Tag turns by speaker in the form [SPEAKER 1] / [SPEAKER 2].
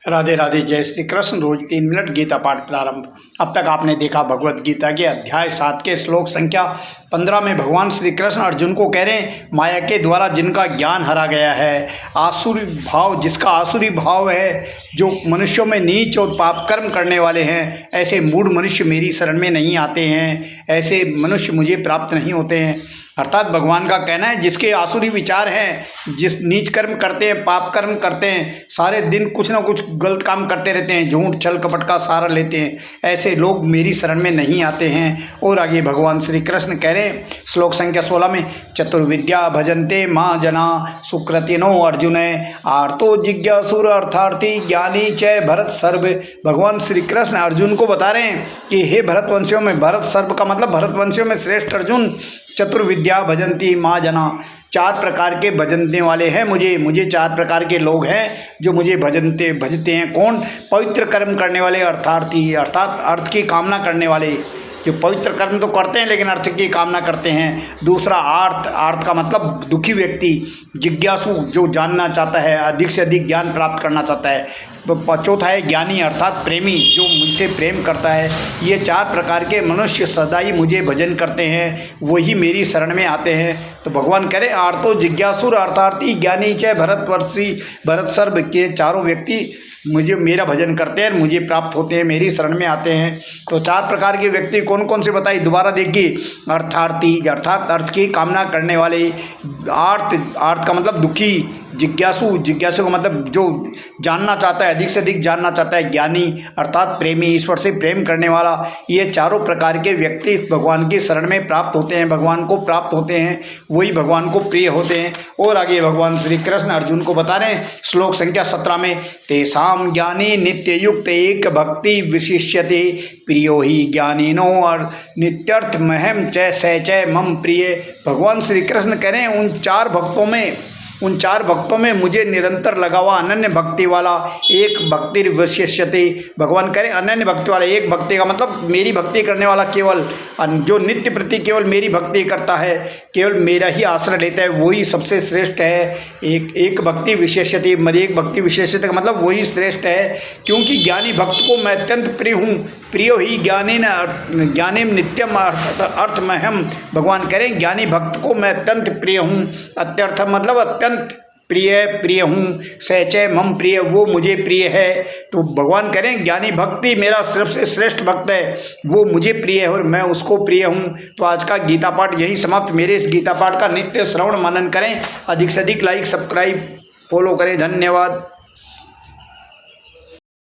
[SPEAKER 1] राधे राधे। जय श्री कृष्ण। रोज 3 मिनट गीता पाठ प्रारंभ। अब तक आपने देखा भगवत गीता के अध्याय 7 के श्लोक संख्या 15 में भगवान श्री कृष्ण अर्जुन को कह रहे हैं, माया के द्वारा जिनका ज्ञान हरा गया है, आसुरी भाव जिसका आसुरी भाव है, जो मनुष्यों में नीच और पाप कर्म करने वाले हैं, ऐसे मूढ़ मनुष्य मेरी शरण में नहीं आते हैं, ऐसे मनुष्य मुझे प्राप्त नहीं होते हैं। अर्थात भगवान का कहना है, जिसके आसुरी विचार हैं, जिस नीच कर्म करते हैं, पाप कर्म करते हैं, सारे दिन कुछ ना कुछ गलत काम करते रहते हैं, झूठ छल कपट का सहारा लेते हैं, ऐसे लोग मेरी शरण में नहीं आते हैं। और आगे भगवान श्री कृष्ण कह रहे हैं श्लोक संख्या 16 में, चतुर्विद्या भजन्ते माँ जना सुकृतिनो अर्जुन आर्तो जिज्ञासुर अर्थार्थी ज्ञानी च भरत सर्व। भगवान श्री कृष्ण अर्जुन को बता रहे हैं कि हे भरतवंशियों में, भरत सर्व का मतलब भरतवंशियों में श्रेष्ठ अर्जुन, चतुर्विद्या भजंती माँ जना, 4 प्रकार के भजने वाले हैं मुझे 4 प्रकार के लोग हैं जो मुझे भजते हैं। कौन? पवित्र कर्म करने वाले, अर्थार्थी अर्थात अर्थ की कामना करने वाले, जो पवित्र कर्म तो करते हैं लेकिन अर्थ की कामना करते हैं। दूसरा आर्थ का मतलब दुखी व्यक्ति, जिज्ञासु जो जानना चाहता है, अधिक से अधिक ज्ञान प्राप्त करना चाहता है। चौथा है ज्ञानी अर्थात प्रेमी, जो मुझसे प्रेम करता है। ये 4 प्रकार के मनुष्य सदा ही मुझे भजन करते हैं, वही मेरी शरण में आते हैं। तो भगवान कह रहे आर्तो जिज्ञासुर अर्थार्थी ज्ञानी च भरत सर्व के चारों व्यक्ति मुझे मेरा भजन करते हैं, मुझे प्राप्त होते हैं, मेरी शरण में आते हैं। तो 4 प्रकार के व्यक्ति कौन कौन से बताइए, दोबारा देखिए। अर्थार्थी अर्थात अर्थ की कामना करने वाले, आर्थ का मतलब दुखी, जिज्ञासु का मतलब जो जानना चाहता है, अधिक से अधिक जानना चाहता है, ज्ञानी अर्थात प्रेमी, ईश्वर से प्रेम करने वाला। ये चारों प्रकार के व्यक्ति भगवान की शरण में प्राप्त होते हैं, भगवान को प्राप्त होते हैं, वही भगवान को प्रिय होते हैं। और आगे भगवान श्री कृष्ण अर्जुन को बता रहे हैं श्लोक संख्या 17 में, तेषाम ज्ञानी नित्य युक्त एक भक्ति विशिष्यते प्रियो ही ज्ञानीनो और नित्यर्थ महम च स मम प्रिय। भगवान श्री कृष्ण कह रहे हैं उन चार भक्तों में मुझे निरंतर लगा हुआ अनन्य भक्ति वाला एक भक्ति विशेष्यते। भगवान कह रहे अनन्य भक्ति वाला, एक भक्ति का मतलब मेरी भक्ति करने वाला, केवल जो नित्य प्रति केवल मेरी भक्ति करता है, केवल मेरा ही आश्रय लेता है, वही सबसे श्रेष्ठ है। एक भक्ति विशेष्यते, एक भक्ति विशेष्यते का मतलब वही श्रेष्ठ है, क्योंकि ज्ञानी भक्त को मैं अत्यंत प्रिय हूँ। प्रियो ही ज्ञानी नित्यम अर्थमहम। भगवान करें ज्ञानी भक्त को मैं अत्यंत प्रिय हूँ। अत्यर्थ मतलब अत्यंत प्रिय हूँ। सहचय मम प्रिय, वो मुझे प्रिय है। तो भगवान करें ज्ञानी भक्ति मेरा सबसे श्रेष्ठ भक्त है, वो मुझे प्रिय है और मैं उसको प्रिय हूँ। तो आज का गीता पाठ यही समाप्त। मेरे इस गीता पाठ का नित्य श्रवण मनन करें, अधिक से अधिक लाइक सब्सक्राइब फॉलो करें। धन्यवाद।